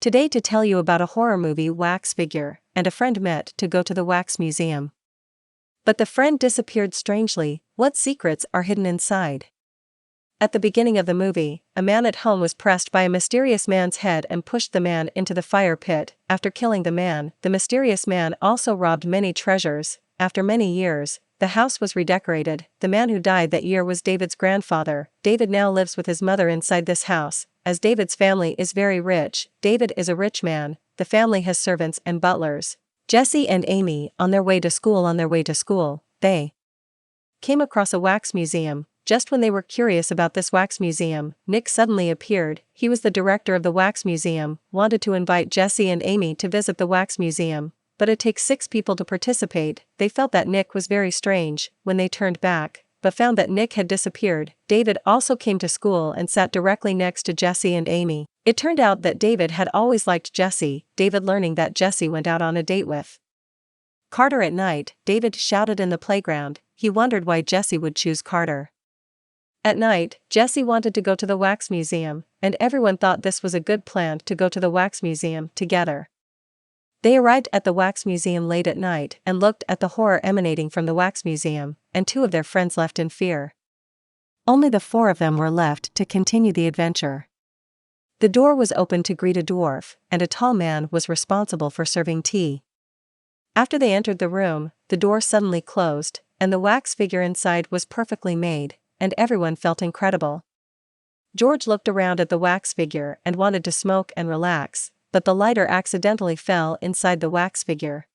Today to tell you about a horror movie wax figure, and a friend met to go to the wax museum. But the friend disappeared strangely. What secrets are hidden inside? At the beginning of the movie, a man at home was pressed by a mysterious man's head and pushed the man into the fire pit. After killing the man, the mysterious man also robbed many treasures. After many years, the house was redecorated. The man who died that year was David's grandfather. David now lives with his mother inside this house. As David's family is very rich, David is a rich man. The family has servants and butlers. Jesse and Amy, on their way to school, they came across a wax museum. Just when they were curious about this wax museum, Nick suddenly appeared. He was the director of the wax museum, wanted to invite Jesse and Amy to visit the wax museum, but it takes 6 people to participate. They felt that Nick was very strange when they turned back, but found that Nick had disappeared. David also came to school and sat directly next to Jesse and Amy. It turned out that David had always liked Jesse. David learning that Jesse went out on a date with Carter at night. David shouted in the playground. He wondered why Jesse would choose Carter. At night, Jesse wanted to go to the wax museum, and everyone thought this was a good plan to go to the wax museum together. They arrived at the wax museum late at night and looked at the horror emanating from the wax museum, and 2 of their friends left in fear. Only the 4 of them were left to continue the adventure. The door was opened to greet a dwarf, and a tall man was responsible for serving tea. After they entered the room, the door suddenly closed, and the wax figure inside was perfectly made, and everyone felt incredible. George looked around at the wax figure and wanted to smoke and relax, but the lighter accidentally fell inside the wax figure.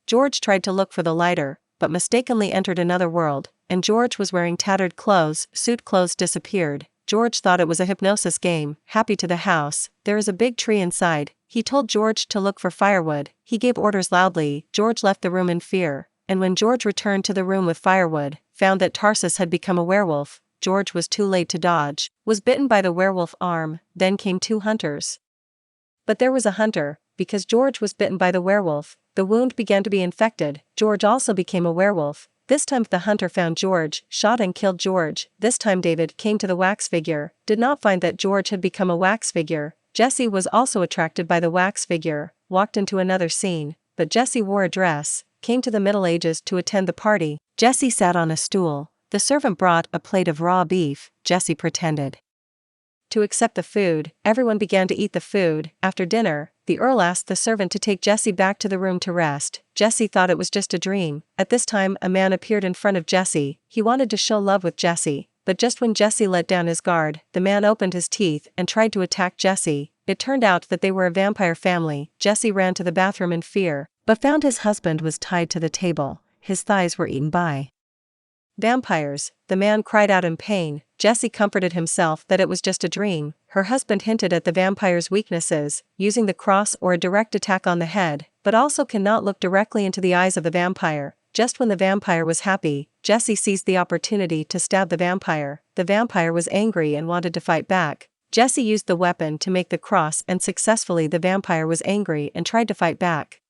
George tried to look for the lighter, but mistakenly entered another world, and George was wearing tattered clothes. Suit clothes disappeared. George thought it was a hypnosis game. Happy to the house, there is a big tree inside. He told George to look for firewood. He gave orders loudly. George left the room in fear, and when George returned to the room with firewood, found that Tarsus had become a werewolf. George was too late to dodge, was bitten by the werewolf arm. Then came 2 hunters. But there was a hunter, because George was bitten by the werewolf. The wound began to be infected. George also became a werewolf. This time the hunter found George, shot and killed George. This time David came to the wax figure, did not find that George had become a wax figure. Jesse was also attracted by the wax figure, walked into another scene, but Jesse wore a dress, came to the Middle Ages to attend the party. Jesse sat on a stool. The servant brought a plate of raw beef. Jesse pretended to accept the food. Everyone began to eat the food. After dinner, the Earl asked the servant to take Jesse back to the room to rest. Jesse thought it was just a dream. At this time a man appeared in front of Jesse. He wanted to show love with Jesse, but just when Jesse let down his guard, the man opened his teeth and tried to attack Jesse. It turned out that they were a vampire family. Jesse ran to the bathroom in fear, but found his husband was tied to the table. His thighs were eaten by vampires. The man cried out in pain. Jesse comforted himself that it was just a dream. Her husband hinted at the vampire's weaknesses, using the cross or a direct attack on the head, but also cannot look directly into the eyes of the vampire. Just when the vampire was happy, Jesse seized the opportunity to stab the vampire. The vampire was angry and wanted to fight back. Jesse used the weapon to make the cross, and successfully the vampire was angry and tried to fight back.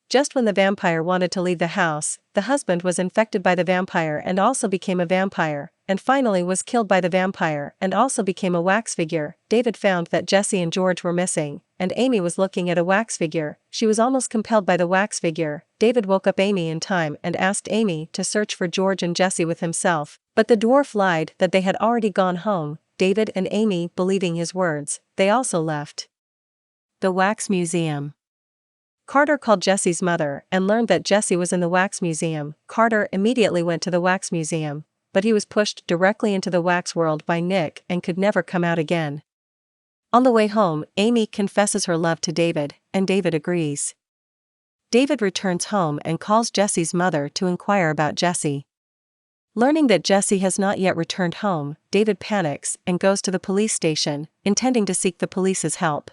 Just when the vampire wanted to leave the house, the husband was infected by the vampire and also became a vampire, and finally was killed by the vampire and also became a wax figure. David found that Jesse and George were missing, and Amy was looking at a wax figure. She was almost compelled by the wax figure. David woke up Amy in time and asked Amy to search for George and Jesse with himself, but the dwarf lied that they had already gone home. David and Amy, believing his words, they also left the wax museum. Carter called Jesse's mother and learned that Jesse was in the wax museum. Carter immediately went to the wax museum, but he was pushed directly into the wax world by Nick and could never come out again. On the way home, Amy confesses her love to David, and David agrees. David returns home and calls Jesse's mother to inquire about Jesse. Learning that Jesse has not yet returned home, David panics and goes to the police station, intending to seek the police's help.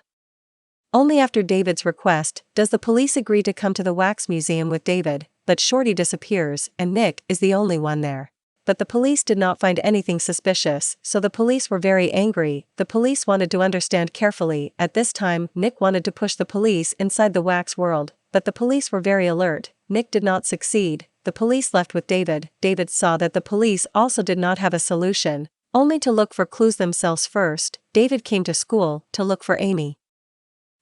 Only after David's request does the police agree to come to the wax museum with David, but Shorty disappears and Nick is the only one there. But the police did not find anything suspicious, so the police were very angry. The police wanted to understand carefully. At this time, Nick wanted to push the police inside the wax world, but the police were very alert. Nick did not succeed. The police left with David. David saw that the police also did not have a solution, only to look for clues themselves first. David came to school to look for Amy.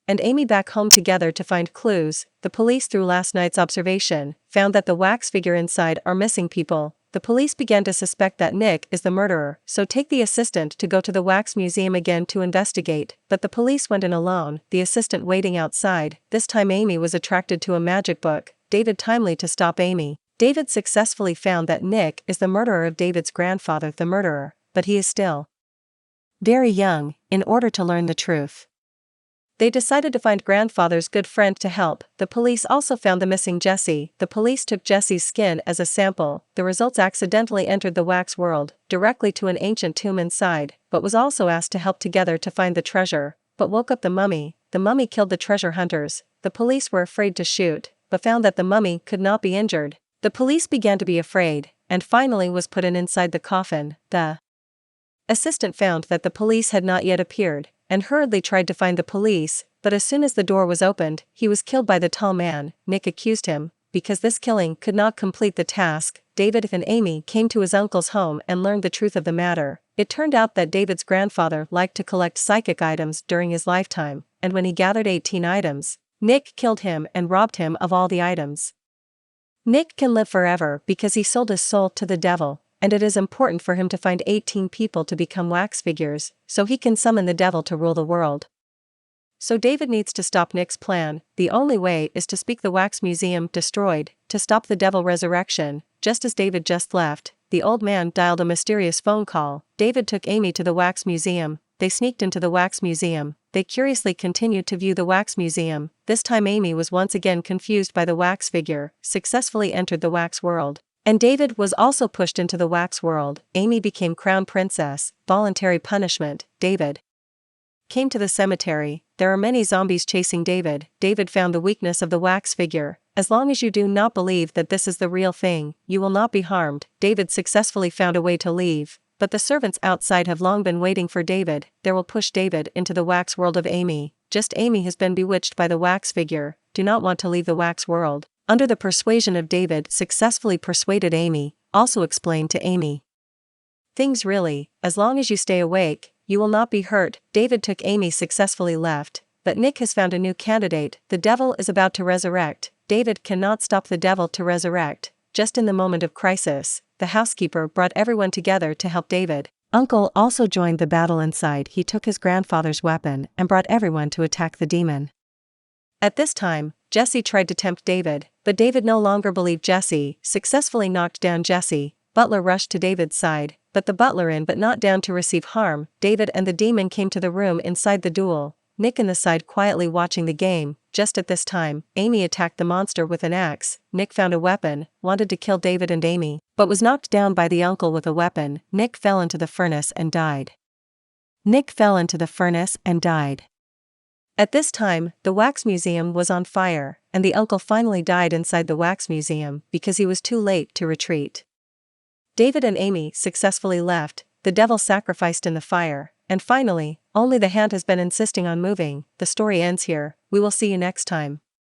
and Amy back home together to find clues. The police, through last night's observation, found that the wax figure inside are missing people. The police began to suspect that Nick is the murderer, so take the assistant to go to the wax museum again to investigate, but the police went in alone, the assistant waiting outside. This time Amy was attracted to a magic book. David timely to stop Amy. David successfully found that Nick is the murderer of David's grandfather, the murderer, but he is still very young, in order to learn the truth. They decided to find grandfather's good friend to help. The police also found the missing Jesse. The police took Jesse's skin as a sample. The results accidentally entered the wax world, directly to an ancient tomb inside, but was also asked to help together to find the treasure, but woke up the mummy. The mummy killed the treasure hunters. The police were afraid to shoot, but found that the mummy could not be injured. The police began to be afraid, and finally was put inside the coffin. The assistant found that the police had not yet appeared, and hurriedly tried to find the police, but as soon as the door was opened, he was killed by the tall man. Nick accused him, because this killing could not complete the task. David and Amy came to his uncle's home and learned the truth of the matter. It turned out that David's grandfather liked to collect psychic items during his lifetime, and when he gathered 18 items, Nick killed him and robbed him of all the items. Nick can live forever because he sold his soul to the devil, and it is important for him to find 18 people to become wax figures, so he can summon the devil to rule the world. So David needs to stop Nick's plan. The only way is to speak the wax museum destroyed, to stop the devil resurrection. Just as David just left, the old man dialed a mysterious phone call. David took Amy to the wax museum. They sneaked into the wax museum. They curiously continued to view the wax museum. This time Amy was once again confused by the wax figure, successfully entered the wax world. And David was also pushed into the wax world. Amy became crown princess. Voluntary punishment. David came to the cemetery. There are many zombies chasing David. David found the weakness of the wax figure. As long as you do not believe that this is the real thing, you will not be harmed. David successfully found a way to leave, but the servants outside have long been waiting for David. They will push David into the wax world of Amy. Just Amy has been bewitched by the wax figure, do not want to leave the wax world. Under the persuasion of David successfully persuaded Amy, also explained to Amy things really, as long as you stay awake, you will not be hurt. David took Amy successfully left, but Nick has found a new candidate. The devil is about to resurrect. David cannot stop the devil to resurrect. Just in the moment of crisis, the housekeeper brought everyone together to help David. Uncle also joined the battle inside. He took his grandfather's weapon and brought everyone to attack the demon. At this time, Jesse tried to tempt David, but David no longer believed Jesse, successfully knocked down Jesse. Butler rushed to David's side, but the butler in but not down to receive harm. David and the demon came to the room inside the duel. Nick in the side quietly watching the game. Just at this time, Amy attacked the monster with an axe. Nick found a weapon, wanted to kill David and Amy, but was knocked down by the uncle with a weapon. Nick fell into the furnace and died. Nick fell into the furnace and died. At this time, the wax museum was on fire, and the uncle finally died inside the wax museum because he was too late to retreat. David and Amy successfully left, the devil sacrificed in the fire, and finally, only the hand has been insisting on moving. The story ends here. We will see you next time.